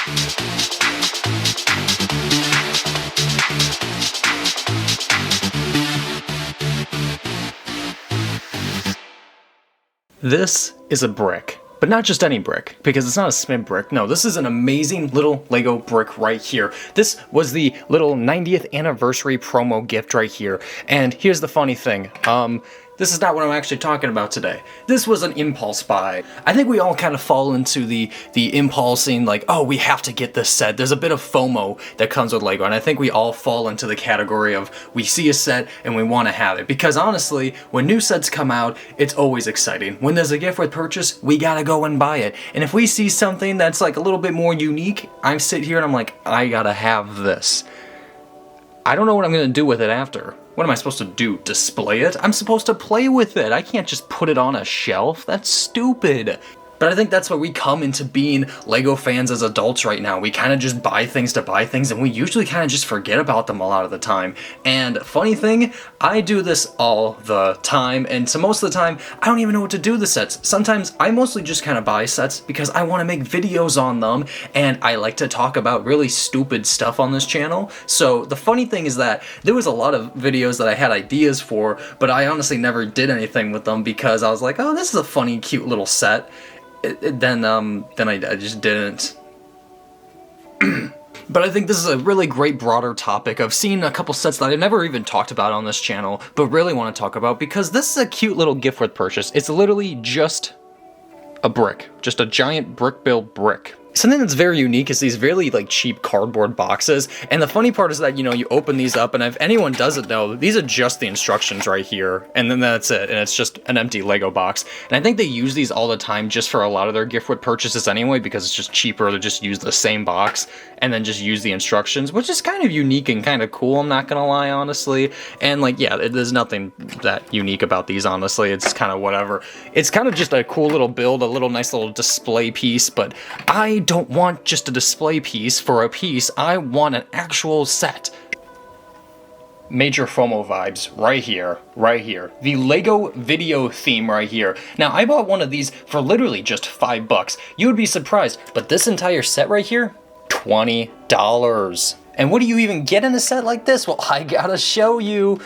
This is a brick, but not just any brick, because it's not a SMIBB brick. No, this is an amazing little Lego brick right here. This was the little 90th anniversary promo gift right here. And here's the funny thing. This is not what I'm actually talking about today. This was an impulse buy. I think we all kind of fall into the impulsing, like, oh, we have to get this set. There's a bit of FOMO that comes with Lego, and I think we all fall into the category of we see a set and we want to have it. Because honestly, when new sets come out, it's always exciting. When there's a gift with purchase, we gotta go and buy it. And if we see something that's like a little bit more unique, I sit here and I'm like, I gotta have this. I don't know what I'm gonna do with it after. What am I supposed to do? Display it? I'm supposed to play with it. I can't just put it on a shelf. That's stupid. But I think that's where we come into being Lego fans as adults right now. We kind of just buy things to buy things, and we usually kind of just forget about them a lot of the time. And funny thing, I do this all the time, and so most of the time, I don't even know what to do with the sets. Sometimes I mostly just kind of buy sets because I want to make videos on them, and I like to talk about really stupid stuff on this channel. So the funny thing is that there was a lot of videos that I had ideas for, but I honestly never did anything with them because I was like, oh, this is a funny, cute little set. Then I just didn't. But I think this is a really great broader topic of seeing a couple sets that I've never even talked about on this channel, but really want to talk about because this is a cute little gift with purchase. It's literally just a brick, just a giant brick-built brick. Something that's very unique is these really like cheap cardboard boxes, and the funny part is that, you know, you open these up, and if anyone doesn't know, these are just the instructions right here, and then that's it, and it's just an empty Lego box. And I think they use these all the time just for a lot of their gift with purchases anyway, because it's just cheaper to just use the same box and then just use the instructions, which is kind of unique and kind of cool, I'm not gonna lie, honestly. And like, yeah, there's nothing that unique about these, honestly. It's kind of whatever. It's kind of just a cool little build, a little nice little display piece, but I don't want just a display piece for a piece. I want an actual set. Major FOMO vibes right here, right here. The Lego Vidiyo theme right here. Now, I bought one of these for literally just $5. You would be surprised, but this entire set right here, $20. And what do you even get in a set like this? Well, I gotta show you.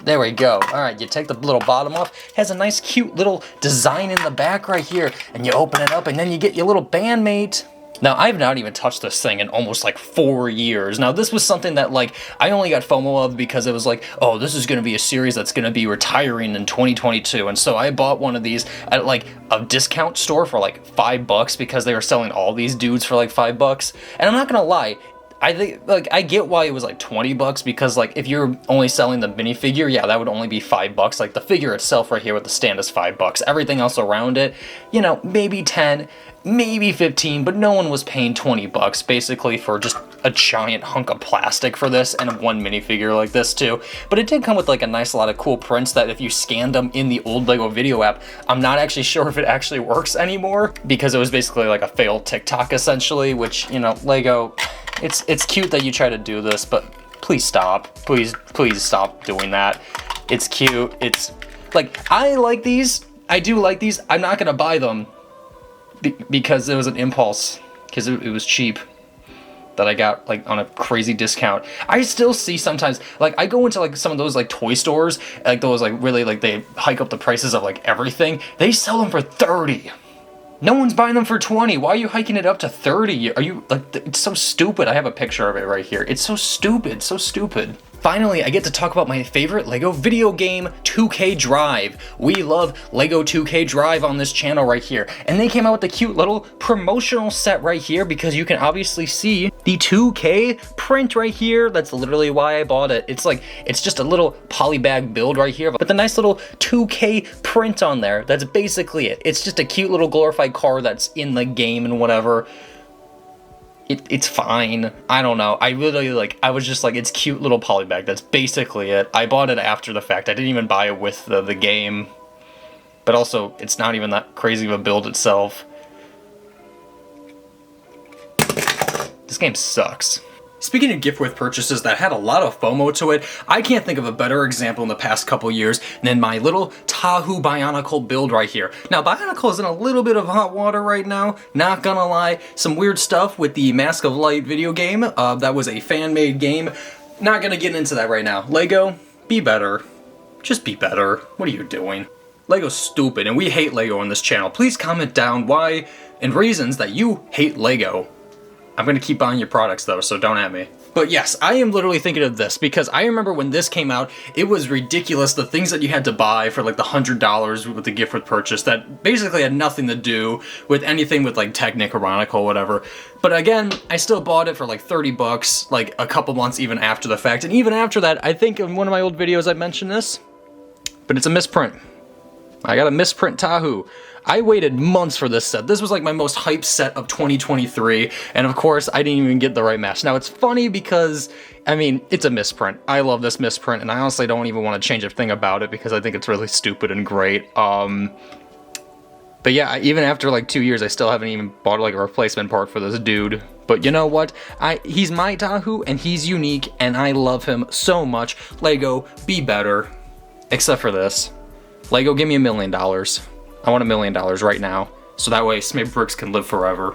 There we go. All right, you take the little bottom off. It has a nice cute little design in the back right here, and you open it up and then you get your little bandmate. Now, I've not even touched this thing in almost like 4 years. Now, this was something that like I only got FOMO of because it was like, oh, this is going to be a series that's going to be retiring in 2022. And so I bought one of these at like a discount store for like $5 because they were selling all these dudes for like $5. And I'm not going to lie, I think, like, I get why it was like $20 because, like, if you're only selling the minifigure, yeah, that would only be $5. Like, the figure itself right here with the stand is $5. Everything else around it, you know, maybe 10, maybe 15, but no one was paying $20 basically for just a giant hunk of plastic for this and one minifigure like this too. But it did come with like a nice lot of cool prints that if you scanned them in the old Lego Vidiyo app, I'm not actually sure if it actually works anymore because it was basically like a failed TikTok essentially, which, you know, Lego, it's cute that you try to do this, but please stop. Please stop doing that. It's cute. It's like, I like these. I do like these. I'm not gonna buy them because it was an impulse, because it was cheap that I got like on a crazy discount. I still see sometimes, like I go into like some of those like toy stores, like those like really like they hike up the prices of like everything. They sell them for $30. No one's buying them for $20. Why are you hiking it up to $30? Are you like, it's so stupid. I have a picture of it right here. It's so stupid, so stupid. Finally, I get to talk about my favorite Lego video game, 2K Drive. We love Lego 2K Drive on this channel right here. And they came out with a cute little promotional set right here because you can obviously see the 2K print right here. That's literally why I bought it. It's like, it's just a little polybag build right here, but the nice little 2K print on there. That's basically it. It's just a cute little glorified car that's in the game and whatever. It's fine. I don't know. I really like, I was just like, it's cute little polybag. That's basically it. I bought it after the fact. I didn't even buy it with the game. But also, it's not even that crazy of a build itself. This game sucks. Speaking of gift with purchases that had a lot of FOMO to it, I can't think of a better example in the past couple years than my little Tahoe Bionicle build right here. Now, Bionicle is in a little bit of hot water right now, not gonna lie. Some weird stuff with the Mask of Light video game. That was a fan-made game. Not gonna get into that right now. Lego, be better. Just be better. What are you doing? Lego's stupid, and we hate Lego on this channel. Please comment down why and reasons that you hate Lego. I'm gonna keep buying your products though, so don't at me. But yes, I am literally thinking of this because I remember when this came out, it was ridiculous. The things that you had to buy for like the $100 with the gift with purchase that basically had nothing to do with anything with like Technic or Bionicle, whatever. But again, I still bought it for like 30 bucks, like a couple months even after the fact. And even after that, I think in one of my old videos I mentioned this, but it's a misprint. I got a misprint Tahoe. I waited months for this set. This was like my most hyped set of 2023, and of course, I didn't even get the right match. Now, it's funny because, I mean, it's a misprint. I love this misprint, and I honestly don't even want to change a thing about it because I think it's really stupid and great. But yeah, even after like 2 years, I still haven't even bought like a replacement part for this dude. But you know what? He's my Tahoe, and he's unique, and I love him so much. Lego, be better. Except for this. Lego, give me $1 million. I want $1 million right now, so that way SMIBB bricks can live forever.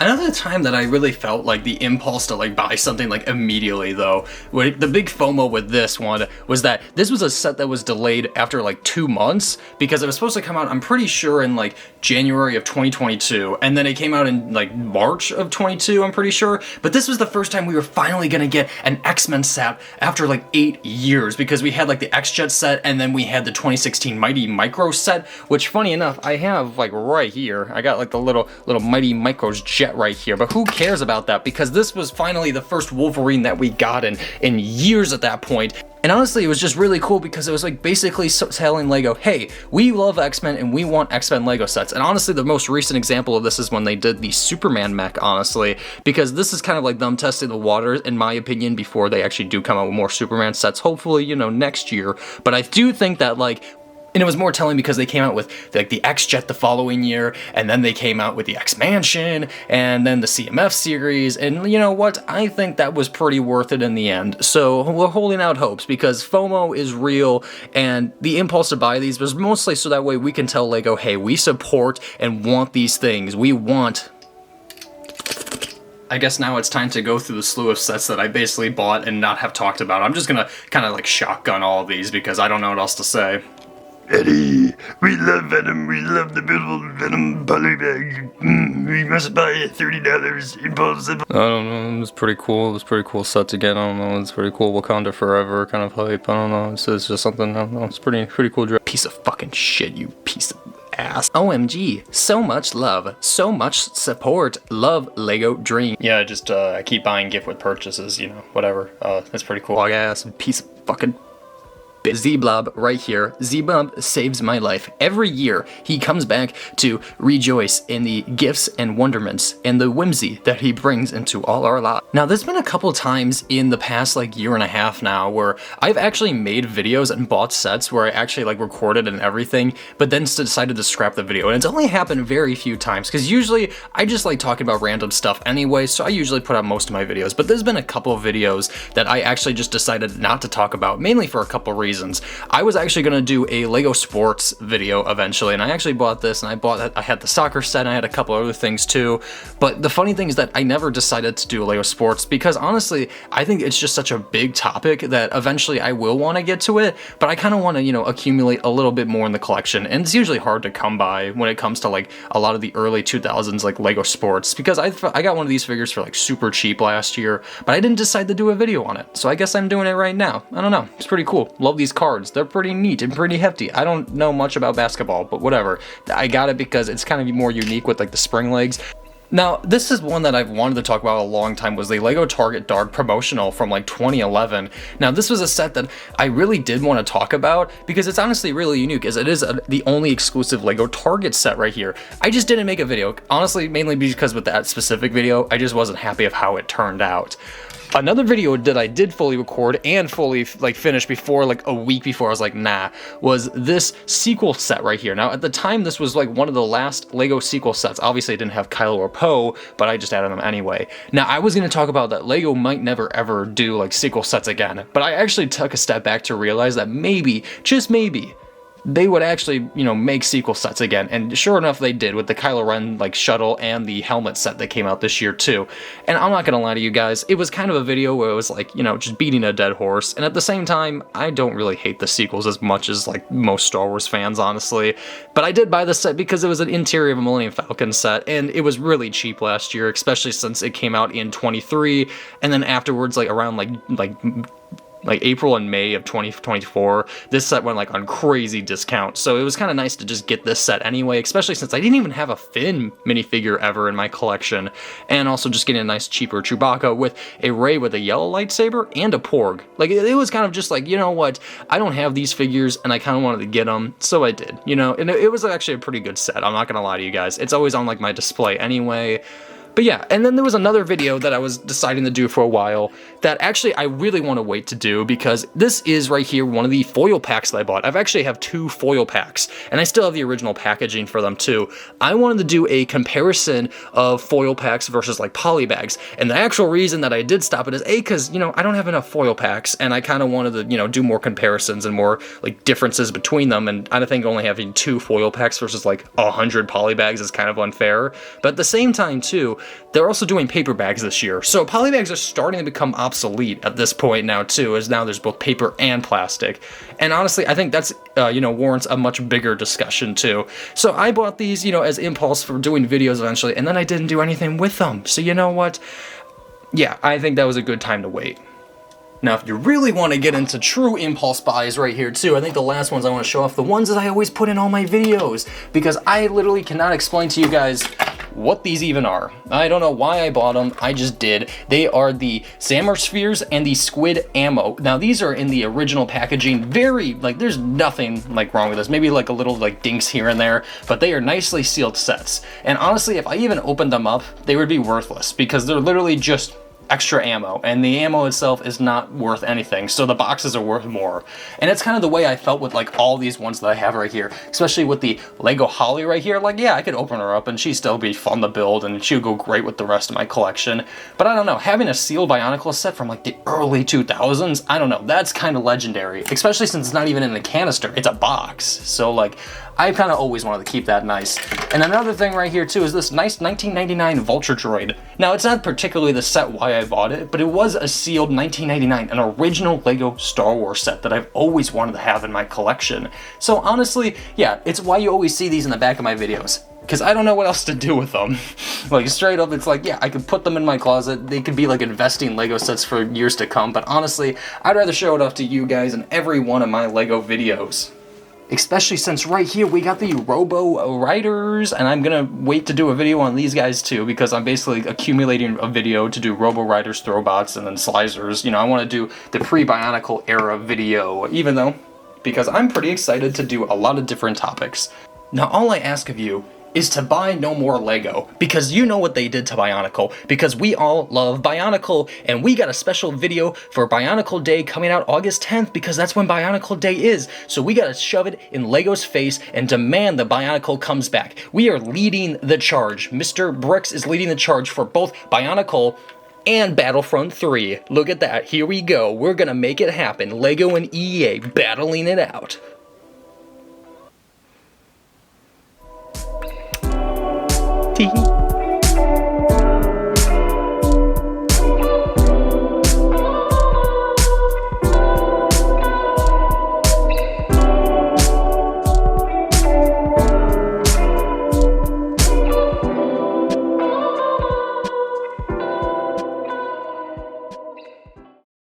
Another time that I really felt like the impulse to like buy something like immediately though, the big FOMO with this one was that this was a set that was delayed after like 2 months because it was supposed to come out, I'm pretty sure, in like January of 2022, and then it came out in like March of 22, I'm pretty sure. But this was the first time we were finally gonna get an X-Men set after like 8 years, because we had like the X-Jet set and then we had the 2016 Mighty Micro set, which funny enough, I have like right here. I got like the little Mighty Micros jet right here, but who cares about that, because this was finally the first Wolverine that we got in years at that point. And honestly, it was just really cool because it was like basically telling Lego, hey, we love X-Men and we want X-Men Lego sets. And honestly, the most recent example of this is when they did the Superman mech, honestly, because this is kind of like them testing the waters, in my opinion, before they actually do come out with more Superman sets, hopefully, you know, next year. But I do think that, like, and it was more telling because they came out with like the X-Jet the following year, and then they came out with the X-Mansion, and then the CMF series, and you know what? I think that was pretty worth it in the end. So we're holding out hopes because FOMO is real, and the impulse to buy these was mostly so that way we can tell Lego, hey, we support and want these things. We want... I guess now it's time to go through the slew of sets that I basically bought and not have talked about. I'm just gonna kind of like shotgun all of these because I don't know what else to say. Eddie, we love Venom. We love the beautiful Venom polybag. We must buy it. $30. Impulsive. I don't know. It's pretty cool. It's pretty cool sets again. I don't know. It's pretty cool. Wakanda Forever kind of hype. I don't know. It's just something. I don't know. It's pretty cool. Piece of fucking shit. You piece of ass. OMG. So much love. So much support. Love Lego Dream. Yeah, just I keep buying gift with purchases. You know, whatever. That's pretty cool. Log ass. Piece of fucking. Z-Blob right here. Z-Blob saves my life. Every year, he comes back to rejoice in the gifts and wonderments and the whimsy that he brings into all our lives. Now, there's been a couple times in the past like year and a half now where I've actually made videos and bought sets where I actually like recorded and everything, but then decided to scrap the video. And it's only happened very few times because usually I just like talking about random stuff anyway, so I usually put out most of my videos. But there's been a couple of videos that I actually just decided not to talk about, mainly for a couple reasons. I was actually going to do a Lego Sports video eventually, and I actually bought this, and I had the soccer set, and I had a couple other things too. But the funny thing is that I never decided to do a Lego Sports because honestly, I think it's just such a big topic that eventually I will want to get to it, but I kind of want to, you know, accumulate a little bit more in the collection, and it's usually hard to come by when it comes to like a lot of the early 2000s like Lego Sports, because I got one of these figures for like super cheap last year, but I didn't decide to do a video on it, so I guess I'm doing it right now. I don't know, it's pretty cool. Love these cards. They're pretty neat and pretty hefty. I don't know much about basketball, but whatever. I got it because it's kind of more unique with like the spring legs. Now, this is one that I've wanted to talk about a long time, was the Lego Target Dark promotional from like 2011. Now, this was a set that I really did want to talk about because it's honestly really unique, as it is the only exclusive Lego Target set right here. I just didn't make a video, honestly, mainly because with that specific video, I just wasn't happy of how it turned out. Another video that I did fully record and fully like finish before, like a week before I was like, nah, was this sequel set right here. Now at the time this was like one of the last Lego sequel sets. Obviously it didn't have Kylo or Poe, but I just added them anyway. Now I was going to talk about that Lego might never ever do like sequel sets again, but I actually took a step back to realize that maybe, just maybe, they would actually, you know, make sequel sets again, and sure enough they did with the Kylo Ren like shuttle and the helmet set that came out this year too. And I'm not gonna lie to you guys, it was kind of a video where it was like, you know, just beating a dead horse, and at the same time I don't really hate the sequels as much as like most Star Wars fans, honestly, but I did buy this set because it was an interior of a Millennium Falcon set, and it was really cheap last year, especially since it came out in 23, and then afterwards, like around like April and May of 2024, this set went like on crazy discount. So it was kind of nice to just get this set anyway, especially since I didn't even have a Finn minifigure ever in my collection. And also just getting a nice cheaper Chewbacca with a Rey with a yellow lightsaber and a Porg. Like it was kind of just like, you know what, I don't have these figures and I kind of wanted to get them, so I did, you know, and it was actually a pretty good set. I'm not gonna lie to you guys. It's always on like my display anyway. But yeah, and then there was another video that I was deciding to do for a while that actually I really want to wait to do, because this is right here one of the foil packs that I bought. I've actually have 2 foil packs, and I still have the original packaging for them too. I wanted to do a comparison of foil packs versus like poly bags, and the actual reason that I did stop it is because, you know, I don't have enough foil packs, and I kind of wanted to, you know, do more comparisons and more like differences between them, and I think only having 2 foil packs versus like 100 poly bags is kind of unfair. But at the same time too, they're also doing paper bags this year, so poly bags are starting to become obsolete at this point now too, as now there's both paper and plastic. And honestly, I think that's you know, warrants a much bigger discussion too. So I bought these, you know, as impulse for doing videos eventually, and then I didn't do anything with them. So you know what? Yeah, I think that was a good time to wait. Now, if you really want to get into true impulse buys right here too, I think the last ones I want to show off, the ones that I always put in all my videos, because I literally cannot explain to you guys what these even are. I don't know why I bought them, I just did. They are the Zamor Spheres and the Squid Ammo. Now these are in the original packaging, very, like, there's nothing like wrong with this, maybe like a little like dinks here and there, but they are nicely sealed sets. And honestly, if I even opened them up, they would be worthless, because they're literally just extra ammo, and the ammo itself is not worth anything, so the boxes are worth more. And it's kind of the way I felt with like all these ones that I have right here, especially with the Lego Holly right here. Like, yeah, I could open her up and she'd still be fun to build, and she would go great with the rest of my collection. But I don't know, having a sealed Bionicle set from like the early 2000s, I don't know, that's kind of legendary, especially since it's not even in a canister, it's a box. So like, I kind of always wanted to keep that nice. And another thing right here too is this nice 1999 Vulture Droid. Now, it's not particularly the set why I bought it, but it was a sealed 1999, an original Lego Star Wars set that I've always wanted to have in my collection. So honestly, yeah, it's why you always see these in the back of my videos, because I don't know what else to do with them. Like, straight up, it's like, yeah, I could put them in my closet. They could be like investing Lego sets for years to come, but honestly, I'd rather show it off to you guys in every one of my Lego videos. Especially since right here we got the Robo Riders, and I'm gonna wait to do a video on these guys too, because I'm basically accumulating a video to do Robo Riders, Throwbots, and then Slicers. You know, I want to do the pre-Bionicle era video, even though, because I'm pretty excited to do a lot of different topics. Now, all I ask of you is to buy no more Lego, because you know what they did to Bionicle, because we all love Bionicle, and we got a special video for Bionicle Day coming out August 10th, because that's when Bionicle Day is, so we gotta shove it in Lego's face and demand that Bionicle comes back. We are leading the charge. Mr. Bricks is leading the charge for both Bionicle and Battlefront 3. Look at that, here we go, we're gonna make it happen. Lego and EA battling it out. Tee